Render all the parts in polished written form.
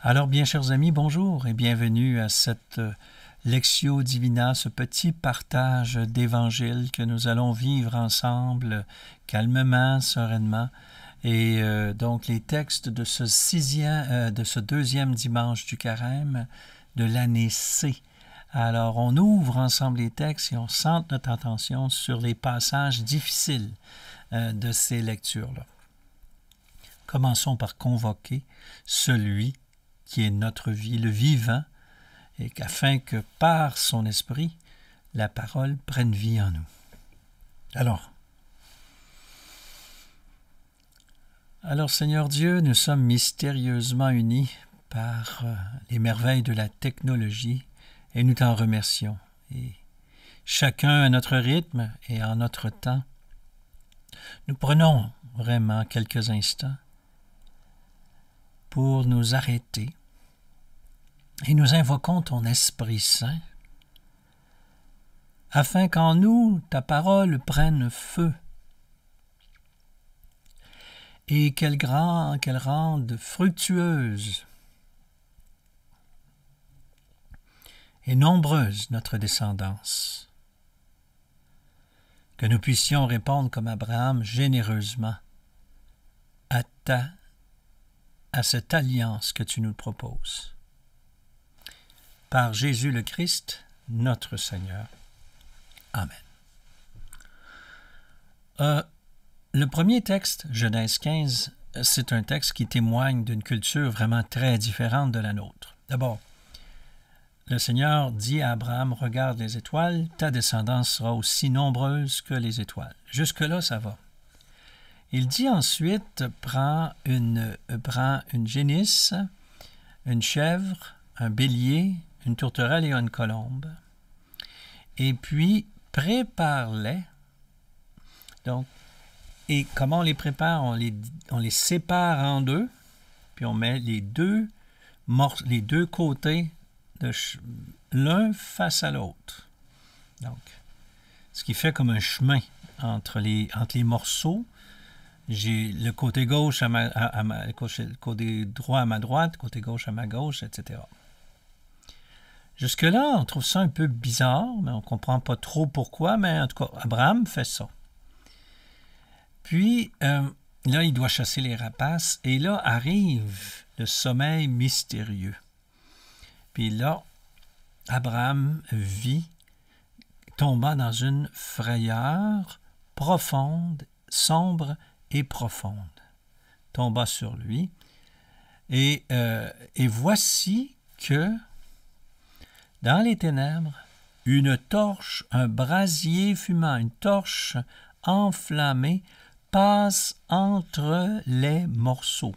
Alors, bien chers amis, bonjour et bienvenue à cette Lectio Divina, ce petit partage d'évangile que nous allons vivre ensemble, calmement, sereinement. Et donc, les textes de ce deuxième dimanche du Carême de l'année C. Alors, on ouvre ensemble les textes et on centre notre attention sur les passages difficiles de ces lectures-là. Commençons par convoquer celui qui est notre vie, le vivant, et afin que par son esprit, la parole prenne vie en nous. Alors Seigneur Dieu, nous sommes mystérieusement unis par les merveilles de la technologie et nous t'en remercions. Et chacun à notre rythme et en notre temps, nous prenons vraiment quelques instants pour nous arrêter et nous invoquons ton Esprit Saint afin qu'en nous ta parole prenne feu et qu'elle rende fructueuse et nombreuse notre descendance, que nous puissions répondre comme Abraham généreusement à cette alliance que tu nous proposes. Par Jésus le Christ, notre Seigneur. Amen. Le premier texte, Genèse 15, c'est un texte qui témoigne d'une culture vraiment très différente de la nôtre. D'abord, le Seigneur dit à Abraham, « Regarde les étoiles, ta descendance sera aussi nombreuse que les étoiles. » Jusque-là, ça va. Il dit ensuite, prends une génisse, une chèvre, un bélier, une tourterelle et une colombe. Et puis, prépare-les. Donc, et comment on les prépare? On les sépare en deux, puis on met les deux côtés l'un face à l'autre. Donc, ce qui fait comme un chemin entre les morceaux. J'ai le côté gauche le côté droit à ma droite, le côté gauche à ma gauche, etc. Jusque-là, on trouve ça un peu bizarre, mais on ne comprend pas trop pourquoi, mais en tout cas, Abraham fait ça. Puis, là, il doit chasser les rapaces, et là arrive le sommeil mystérieux. Puis là, Abraham vit, tombant dans une frayeur profonde, sombre et profonde, tomba sur lui. Et voici que, dans les ténèbres, une torche, un brasier fumant, une torche enflammée passe entre les morceaux.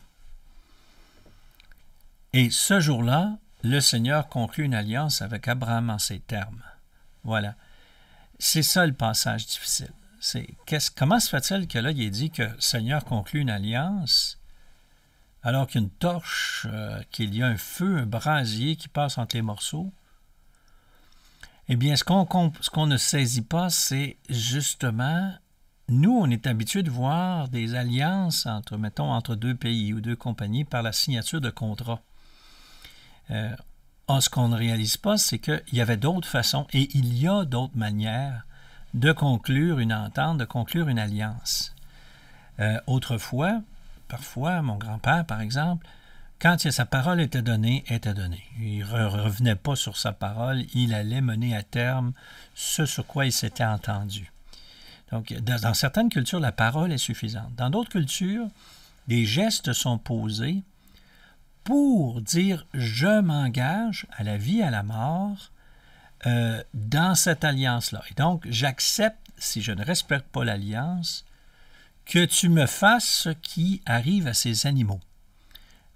Et ce jour-là, le Seigneur conclut une alliance avec Abraham en ces termes. Voilà. C'est ça le passage difficile. Comment se fait-il que là, il est dit que le Seigneur conclut une alliance alors qu'il y a une torche, qu'il y a un feu, un brasier qui passe entre les morceaux? Eh bien, ce qu'on ne saisit pas, c'est justement, nous, on est habitués de voir des alliances entre deux pays ou deux compagnies par la signature de contrats. Ce qu'on ne réalise pas, c'est qu'il y avait d'autres façons et il y a d'autres manières de conclure une entente, de conclure une alliance. Autrefois, parfois, mon grand-père, par exemple, quand sa parole était donnée, était donnée. Il ne revenait pas sur sa parole, il allait mener à terme ce sur quoi il s'était entendu. Donc, dans certaines cultures, la parole est suffisante. Dans d'autres cultures, des gestes sont posés pour dire « je m'engage à la vie, à la mort », dans cette alliance-là. Et donc, j'accepte, si je ne respecte pas l'alliance, que tu me fasses ce qui arrive à ces animaux.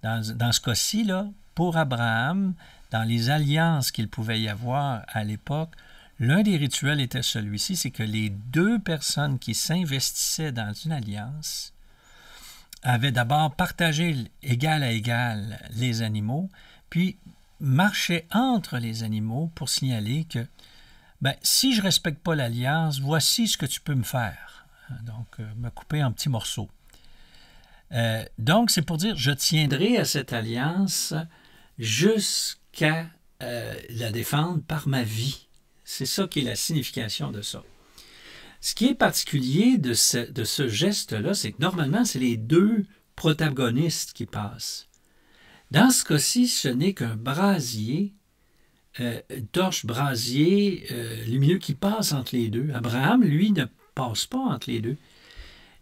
Dans ce cas-ci, là, pour Abraham, dans les alliances qu'il pouvait y avoir à l'époque, l'un des rituels était celui-ci, c'est que les deux personnes qui s'investissaient dans une alliance avaient d'abord partagé égal à égal les animaux, puis marchaient entre les animaux pour signaler que si je ne respecte pas l'alliance, voici ce que tu peux me faire. Donc, me couper en petits morceaux. Donc, c'est pour dire, je tiendrai à cette alliance jusqu'à la défendre par ma vie. C'est ça qui est la signification de ça. Ce qui est particulier de ce geste-là, c'est que normalement, c'est les deux protagonistes qui passent. Dans ce cas-ci, ce n'est qu'un brasier, une torche brasier lumineux qui passe entre les deux. Abraham, lui, ne passe pas entre les deux.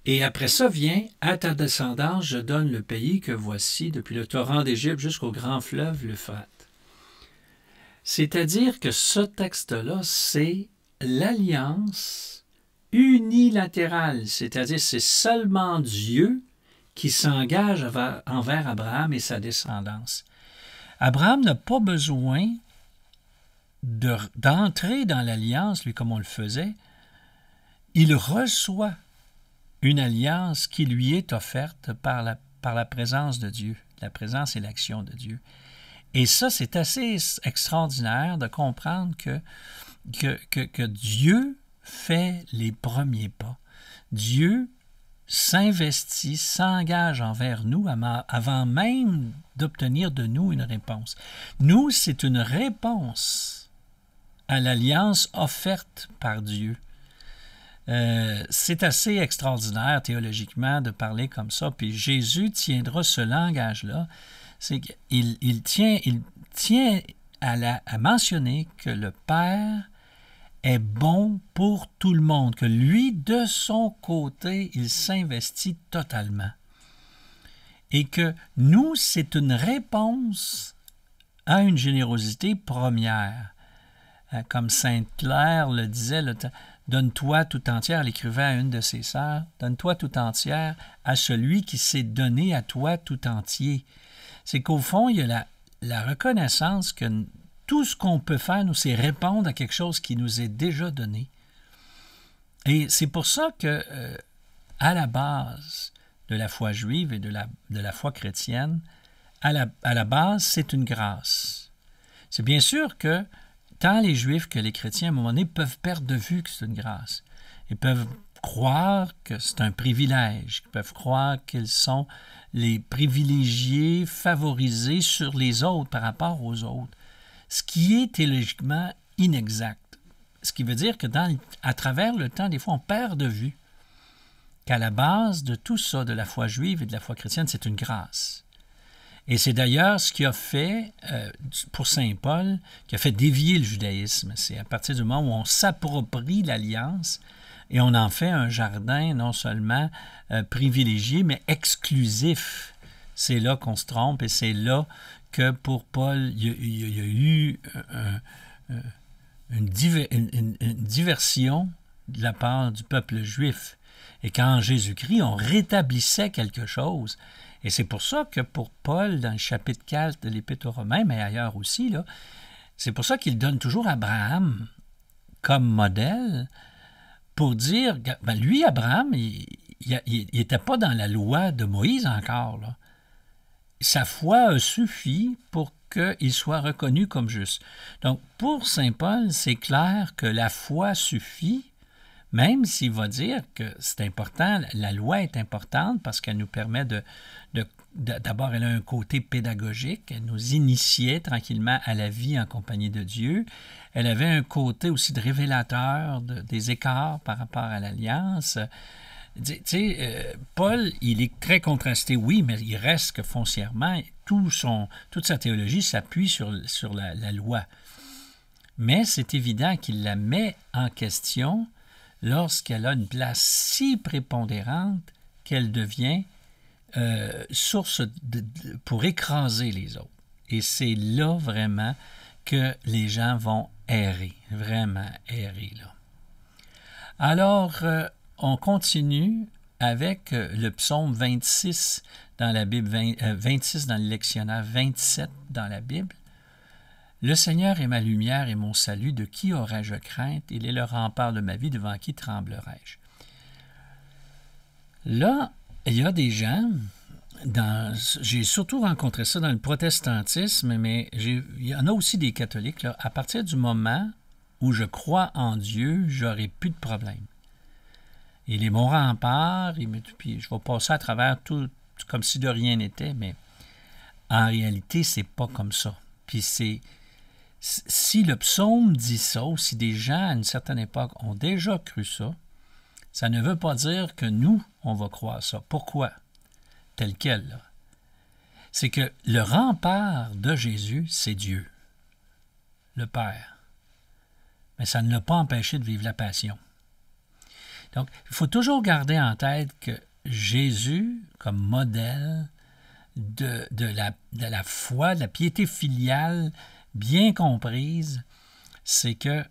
Et après ça vient « À ta descendance, je donne le pays que voici, depuis le torrent d'Égypte jusqu'au grand fleuve l'Euphrate. » C'est-à-dire que ce texte-là, c'est l'alliance unilatérale, c'est-à-dire c'est seulement Dieu qui s'engage envers Abraham et sa descendance. Abraham n'a pas besoin d'entrer dans l'alliance, lui, comme on le faisait. Il reçoit une alliance qui lui est offerte par la présence de Dieu, la présence et l'action de Dieu. Et ça, c'est assez extraordinaire de comprendre que Dieu fait les premiers pas. Dieu s'investit, s'engage envers nous avant même d'obtenir de nous une réponse. Nous, c'est une réponse à l'alliance offerte par Dieu. C'est assez extraordinaire théologiquement de parler comme ça, puis Jésus tiendra ce langage-là. C'est qu'il tient à mentionner que le Père est bon pour tout le monde, que lui, de son côté, il s'investit totalement. Et que nous, c'est une réponse à une générosité première. Comme Sainte Claire le disait, « Donne-toi tout entière », elle écrivait à une de ses sœurs, « Donne-toi tout entière à celui qui s'est donné à toi tout entier. » C'est qu'au fond, il y a la reconnaissance que tout ce qu'on peut faire, nous, c'est répondre à quelque chose qui nous est déjà donné. Et c'est pour ça que, à la base de la foi juive et de la foi chrétienne, à la base, c'est une grâce. C'est bien sûr que tant les Juifs que les chrétiens, à un moment donné, peuvent perdre de vue que c'est une grâce. Ils peuvent croire que c'est un privilège, ils peuvent croire qu'ils sont les privilégiés, favorisés sur les autres par rapport aux autres, ce qui est théologiquement inexact. Ce qui veut dire que à travers le temps, des fois, on perd de vue qu'à la base de tout ça, de la foi juive et de la foi chrétienne, c'est une grâce. Et c'est d'ailleurs ce qui a fait, pour saint Paul, qui a fait dévier le judaïsme. C'est à partir du moment où on s'approprie l'alliance et on en fait un jardin non seulement privilégié, mais exclusif. C'est là qu'on se trompe et c'est là que pour Paul, il y a eu une diversion de la part du peuple juif. Et qu'en Jésus-Christ, on rétablissait quelque chose. Et c'est pour ça que pour Paul, dans le chapitre 4 de l'Épître aux Romains, mais ailleurs aussi, là, c'est pour ça qu'il donne toujours Abraham comme modèle pour dire, ben lui, Abraham, il n'était pas dans la loi de Moïse encore. Là. Sa foi a suffi pour qu'il soit reconnu comme juste. Donc, pour saint Paul, c'est clair que la foi suffit, même s'il va dire que c'est important, la loi est importante parce qu'elle nous permet d'abord, elle a un côté pédagogique, elle nous initiait tranquillement à la vie en compagnie de Dieu. Elle avait un côté aussi de révélateur des écarts par rapport à l'alliance. Tu sais, Paul, il est très contrasté, oui, mais il reste que foncièrement, toute sa théologie s'appuie sur la loi. Mais c'est évident qu'il la met en question lorsqu'elle a une place si prépondérante qu'elle devient source pour écraser les autres. Et c'est là vraiment que les gens vont errer, vraiment errer. Là. Alors, on continue avec le psaume 26 dans la Bible, 26 dans le lectionnaire, 27 dans la Bible. Le Seigneur est ma lumière et mon salut, de qui aurais-je crainte? Il est le rempart de ma vie, devant qui tremblerais-je? Là, il y a des gens, j'ai surtout rencontré ça dans le protestantisme, mais il y en a aussi des catholiques, là, à partir du moment où je crois en Dieu, j'aurai plus de problème. Il est mon rempart, puis je vais passer à travers tout comme si de rien n'était, mais En réalité, c'est pas comme ça. Puis si le psaume dit ça, ou si des gens à une certaine époque ont déjà cru ça, ça ne veut pas dire que nous, on va croire ça. Pourquoi? Tel quel, là. C'est que le rempart de Jésus, c'est Dieu, le Père. Mais ça ne l'a pas empêché de vivre la passion. Donc, il faut toujours garder en tête que Jésus, comme modèle de la foi, de la piété filiale bien comprise, c'est que,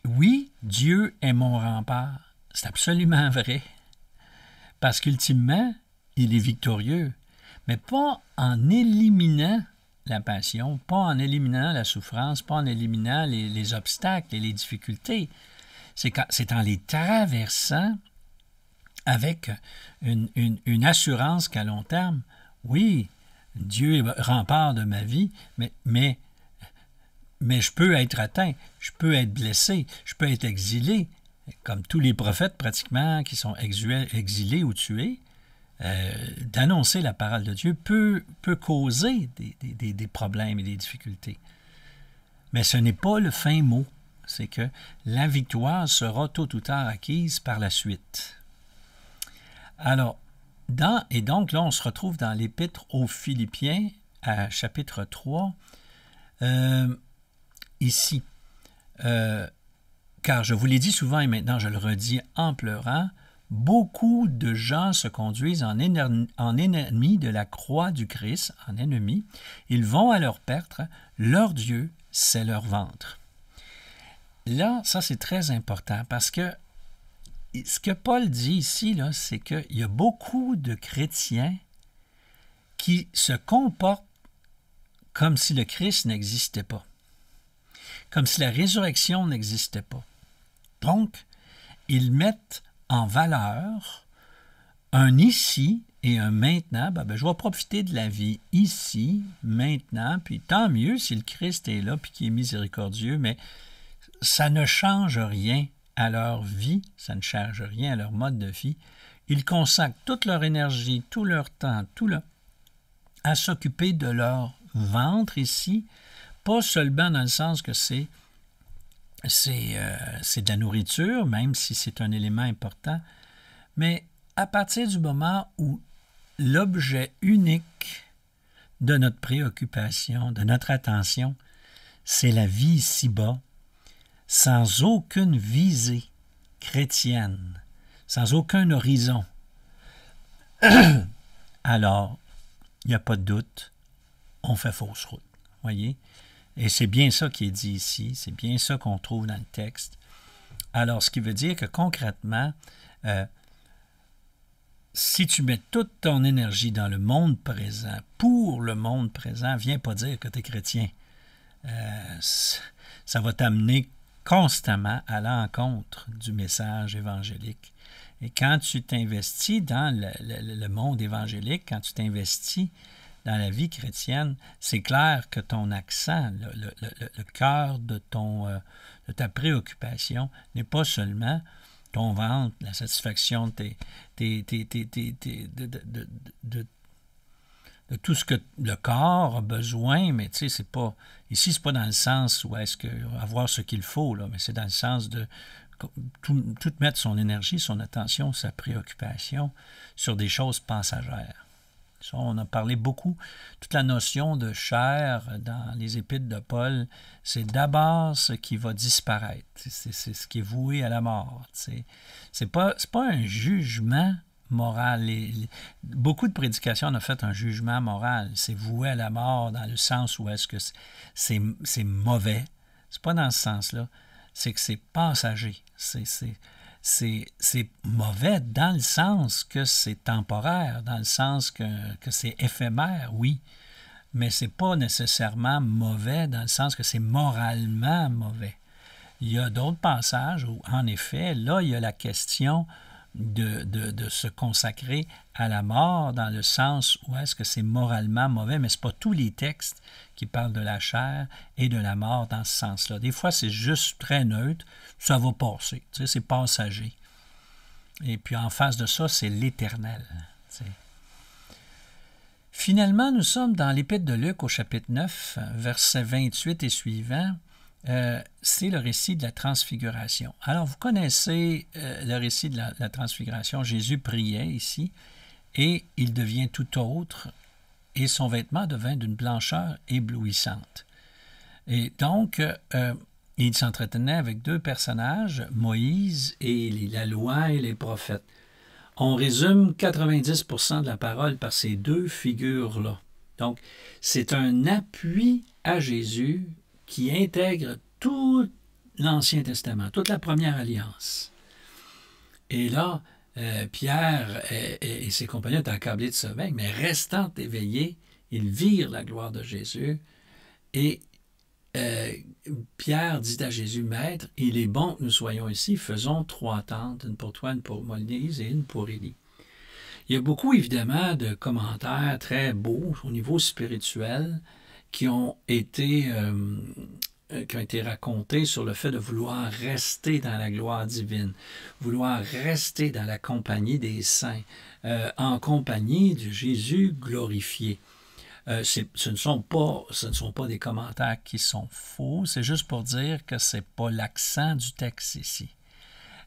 oui, Dieu est mon rempart. C'est absolument vrai. Parce qu'ultimement, il est victorieux. Mais pas en éliminant la passion, pas en éliminant la souffrance, pas en éliminant les obstacles et les difficultés. C'est en les traversant avec une assurance qu'à long terme, oui, Dieu est rempart de ma vie, mais je peux être atteint, je peux être blessé, je peux être exilé, comme tous les prophètes pratiquement qui sont exilés ou tués. D'annoncer la parole de Dieu peut causer des problèmes et des difficultés. Mais ce n'est pas le fin mot. C'est que la victoire sera tôt ou tard acquise par la suite. Alors, donc là, on se retrouve dans l'Épître aux Philippiens, à chapitre 3, ici. Car je vous l'ai dit souvent et maintenant je le redis en pleurant, beaucoup de gens se conduisent en ennemis de la croix du Christ, en ennemis. Ils vont à leur perte, leur Dieu, c'est leur ventre. Là, ça c'est très important parce que ce que Paul dit ici, là, c'est qu'il y a beaucoup de chrétiens qui se comportent comme si le Christ n'existait pas, comme si la résurrection n'existait pas. Donc, ils mettent en valeur un ici et un maintenant. Je vais profiter de la vie ici, maintenant, puis tant mieux si le Christ est là puis qu'il est miséricordieux, mais ça ne change rien à leur vie, ça ne change rien à leur mode de vie. Ils consacrent toute leur énergie, tout leur temps, à s'occuper de leur ventre ici, pas seulement dans le sens que c'est de la nourriture, même si c'est un élément important, mais à partir du moment où l'objet unique de notre préoccupation, de notre attention, c'est la vie ici-bas, sans aucune visée chrétienne, sans aucun horizon, alors, il n'y a pas de doute, on fait fausse route. Voyez? Et c'est bien ça qui est dit ici, c'est bien ça qu'on trouve dans le texte. Alors, ce qui veut dire que concrètement, si tu mets toute ton énergie dans le monde présent, pour le monde présent, viens pas dire que tu es chrétien. Ça va t'amener constamment à l'encontre du message évangélique. Et quand tu t'investis dans le monde évangélique, quand tu t'investis dans la vie chrétienne, c'est clair que ton accent, le cœur de ta préoccupation n'est pas seulement ton ventre, la satisfaction de tout ce que le corps a besoin, mais tu sais, c'est pas dans le sens où est-ce que avoir ce qu'il faut, là, mais c'est dans le sens de tout mettre son énergie, son attention, sa préoccupation sur des choses passagères. Ça, on a parlé beaucoup. Toute la notion de chair dans les épîtres de Paul, c'est d'abord ce qui va disparaître. C'est ce qui est voué à la mort. C'est pas un jugement moral. Beaucoup de prédications ont fait un jugement moral. C'est voué à la mort dans le sens où est-ce que c'est mauvais. C'est pas dans ce sens-là. C'est que c'est passager. C'est mauvais dans le sens que c'est temporaire, dans le sens que c'est éphémère, oui, mais c'est pas nécessairement mauvais dans le sens que c'est moralement mauvais. Il y a d'autres passages où, en effet, là, il y a la question de se consacrer à la mort dans le sens où est-ce que c'est moralement mauvais, mais ce n'est pas tous les textes qui parlent de la chair et de la mort dans ce sens-là. Des fois, c'est juste très neutre, ça va passer, tu sais, c'est passager. Et puis en face de ça, c'est l'éternel. Tu sais. Finalement, nous sommes dans l'Épître de Luc au chapitre 9, versets 28 et suivants. C'est le récit de la transfiguration. Alors, vous connaissez le récit de la transfiguration. Jésus priait ici et il devient tout autre et son vêtement devint d'une blancheur éblouissante. Et donc, il s'entretenait avec deux personnages, Moïse et la loi et les prophètes. On résume 90% de la parole par ces deux figures-là. Donc, c'est un appui à Jésus qui intègre tout l'Ancien Testament, toute la première alliance. Et là, Pierre et ses compagnons étaient accablés de sommeil, mais restant éveillés, ils virent la gloire de Jésus. Et Pierre dit à Jésus, « Maître, il est bon que nous soyons ici, faisons 3 tentes, une pour toi, une pour Moïse et une pour Élie. » Il y a beaucoup, évidemment, de commentaires très beaux au niveau spirituel qui ont été racontés sur le fait de vouloir rester dans la gloire divine, vouloir rester dans la compagnie des saints, en compagnie de Jésus glorifié. Ce ne sont pas des commentaires qui sont faux, c'est juste pour dire que ce n'est pas l'accent du texte ici.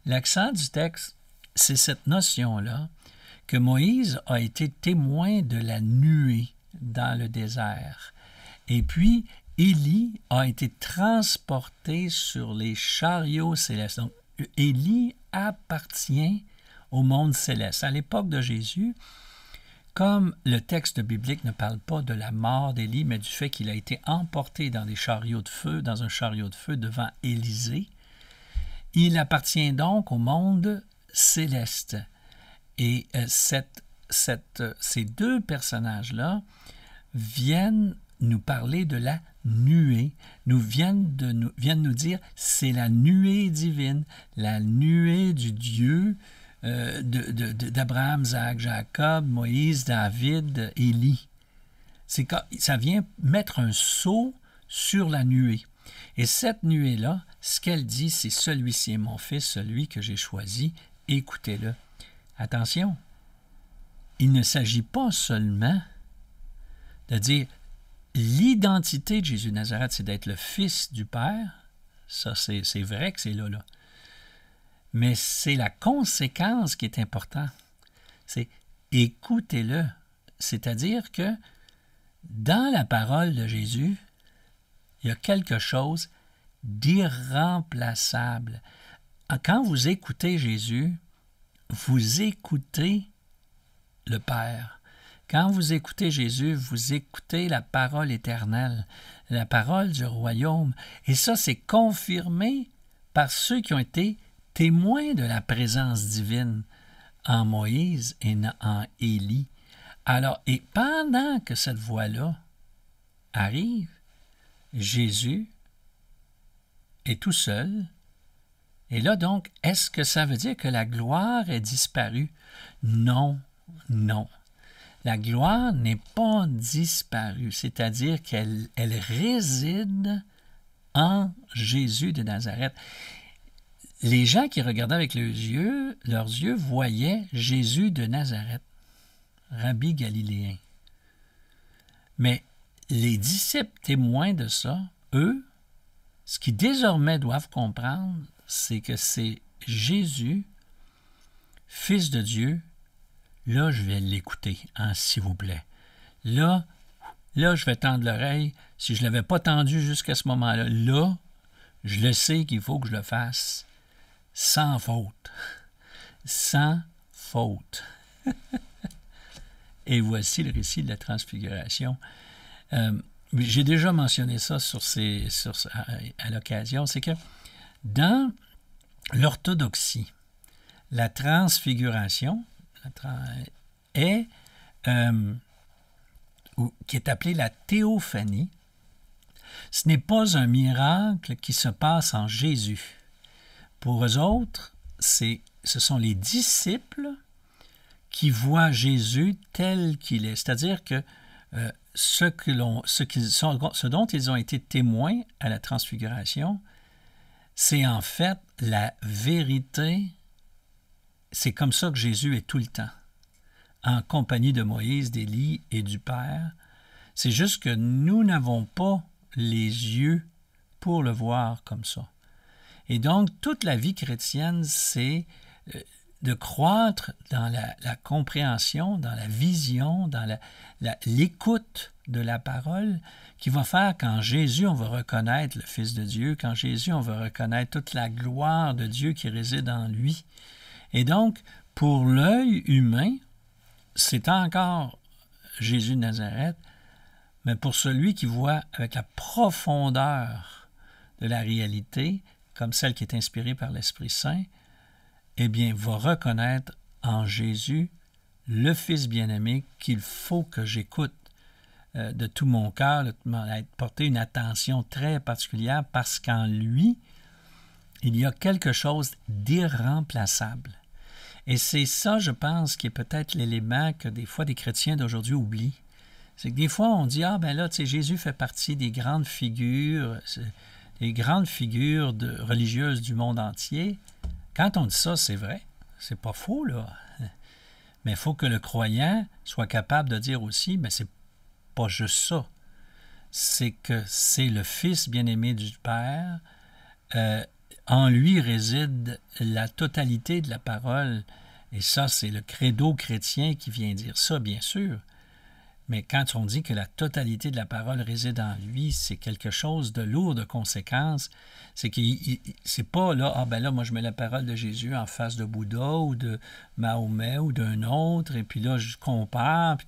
L'accent du texte, c'est cette notion-là que Moïse a été témoin de la nuée dans le désert. Et puis, Élie a été transporté sur les chariots célestes. Donc, Élie appartient au monde céleste. À l'époque de Jésus, comme le texte biblique ne parle pas de la mort d'Élie, mais du fait qu'il a été emporté dans un chariot de feu devant Élisée, il appartient donc au monde céleste. Et ces deux personnages-là viennent nous parler de la nuée, viennent nous dire c'est la nuée divine, la nuée du Dieu d'Abraham, Isaac, Jacob, Moïse, David, Élie. Ça vient mettre un sceau sur la nuée. Et cette nuée-là, ce qu'elle dit, c'est « Celui-ci est mon fils, celui que j'ai choisi, écoutez-le ». Attention, il ne s'agit pas seulement de dire l'identité de Jésus de Nazareth, c'est d'être le fils du Père. Ça, c'est vrai que c'est là. Mais c'est la conséquence qui est importante. C'est écoutez-le. C'est-à-dire que dans la parole de Jésus, il y a quelque chose d'irremplaçable. Quand vous écoutez Jésus, vous écoutez le Père. Quand vous écoutez Jésus, vous écoutez la parole éternelle, la parole du royaume. Et ça, c'est confirmé par ceux qui ont été témoins de la présence divine en Moïse et en Élie. Alors, et pendant que cette voix-là arrive, Jésus est tout seul. Et là, donc, est-ce que ça veut dire que la gloire est disparue? Non, non. La gloire n'est pas disparue, c'est-à-dire qu'elle réside en Jésus de Nazareth. Les gens qui regardaient avec leurs yeux voyaient Jésus de Nazareth, Rabbi galiléen. Mais les disciples témoins de ça, eux, ce qu'ils désormais doivent comprendre, c'est que c'est Jésus, Fils de Dieu. Là, je vais l'écouter, hein, s'il vous plaît. Là, je vais tendre l'oreille. Si je ne l'avais pas tendu jusqu'à ce moment-là, là, je le sais qu'il faut que je le fasse sans faute. Sans faute. Et voici le récit de la transfiguration. J'ai déjà mentionné ça à l'occasion, c'est que dans l'orthodoxie, la transfiguration qui est appelée la théophanie. Ce n'est pas un miracle qui se passe en Jésus. Pour eux autres, ce sont les disciples qui voient Jésus tel qu'il est. C'est-à-dire que ce dont ils ont été témoins à la transfiguration, c'est en fait la vérité. C'est comme ça que Jésus est tout le temps. en compagnie de Moïse, d'Élie et du Père. C'est juste que nous n'avons pas les yeux pour le voir comme ça. Et donc, toute la vie chrétienne, c'est de croître dans la compréhension, dans la vision, dans l'écoute de la parole, qui va faire qu'en Jésus, on va reconnaître le Fils de Dieu, qu'en Jésus, on va reconnaître toute la gloire de Dieu qui réside en lui. Et donc, pour l'œil humain, c'est encore Jésus de Nazareth, mais pour celui qui voit avec la profondeur de la réalité, comme celle qui est inspirée par l'Esprit Saint, eh bien, va reconnaître en Jésus le Fils bien-aimé qu'il faut que j'écoute de tout mon cœur, porter une attention très particulière parce qu'en lui, il y a quelque chose d'irremplaçable. Et c'est ça, je pense, qui est peut-être l'élément que des fois des chrétiens d'aujourd'hui oublient. C'est que des fois, on dit, ah ben là, tu sais, Jésus fait partie des grandes figures, religieuses du monde entier. Quand on dit ça, c'est vrai. C'est pas faux, là. Mais il faut que le croyant soit capable de dire aussi, mais c'est pas juste ça. C'est que c'est le Fils bien-aimé du Père. En lui réside la totalité de la parole. Et ça, c'est le credo chrétien qui vient dire ça, bien sûr. Mais quand on dit que la totalité de la parole réside en lui, c'est quelque chose de lourd de conséquences. C'est que c'est pas là, ah ben là, moi je mets la parole de Jésus en face de Bouddha ou de Mahomet ou d'un autre, et puis là je compare.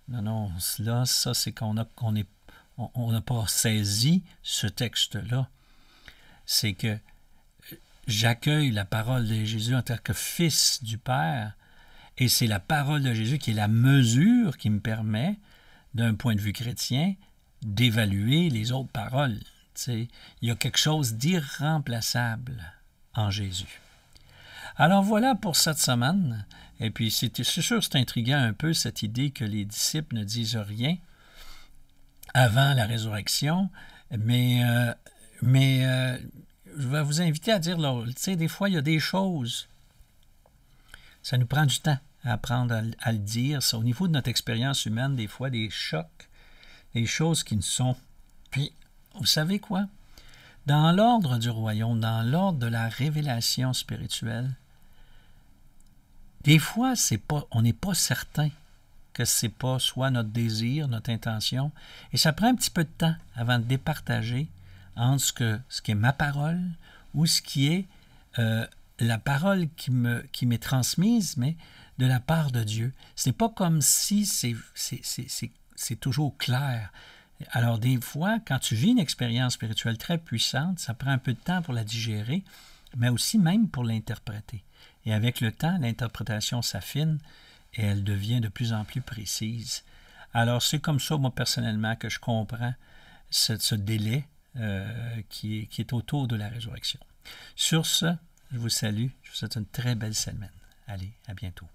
Non, là, ça c'est qu'on n'a pas saisi ce texte-là. C'est que j'accueille la parole de Jésus en tant que fils du Père, et c'est la parole de Jésus qui est la mesure qui me permet, d'un point de vue chrétien, d'évaluer les autres paroles. Il y a quelque chose d'irremplaçable en Jésus. Alors voilà pour cette semaine. Et puis c'est sûr, c'est intriguant un peu cette idée que les disciples ne disent rien avant la résurrection, mais je vais vous inviter à dire, des fois il y a des choses, ça nous prend du temps à apprendre à le dire. Ça, au niveau de notre expérience humaine, des fois des chocs, des choses qui ne sont. Puis, vous savez quoi? Dans l'ordre du royaume, dans l'ordre de la révélation spirituelle, des fois, on n'est pas certain que c'est pas soit notre désir, notre intention, et ça prend un petit peu de temps avant de départager entre ce qui est ma parole ou ce qui est la parole qui m'est transmise, mais de la part de Dieu. Ce n'est pas comme si c'est toujours clair. Alors, des fois, quand tu vis une expérience spirituelle très puissante, ça prend un peu de temps pour la digérer, mais aussi même pour l'interpréter. Et avec le temps, l'interprétation s'affine et elle devient de plus en plus précise. Alors, c'est comme ça, moi, personnellement, que je comprends ce délai qui est autour de la résurrection. Sur ce, je vous salue. Je vous souhaite une très belle semaine. Allez, à bientôt.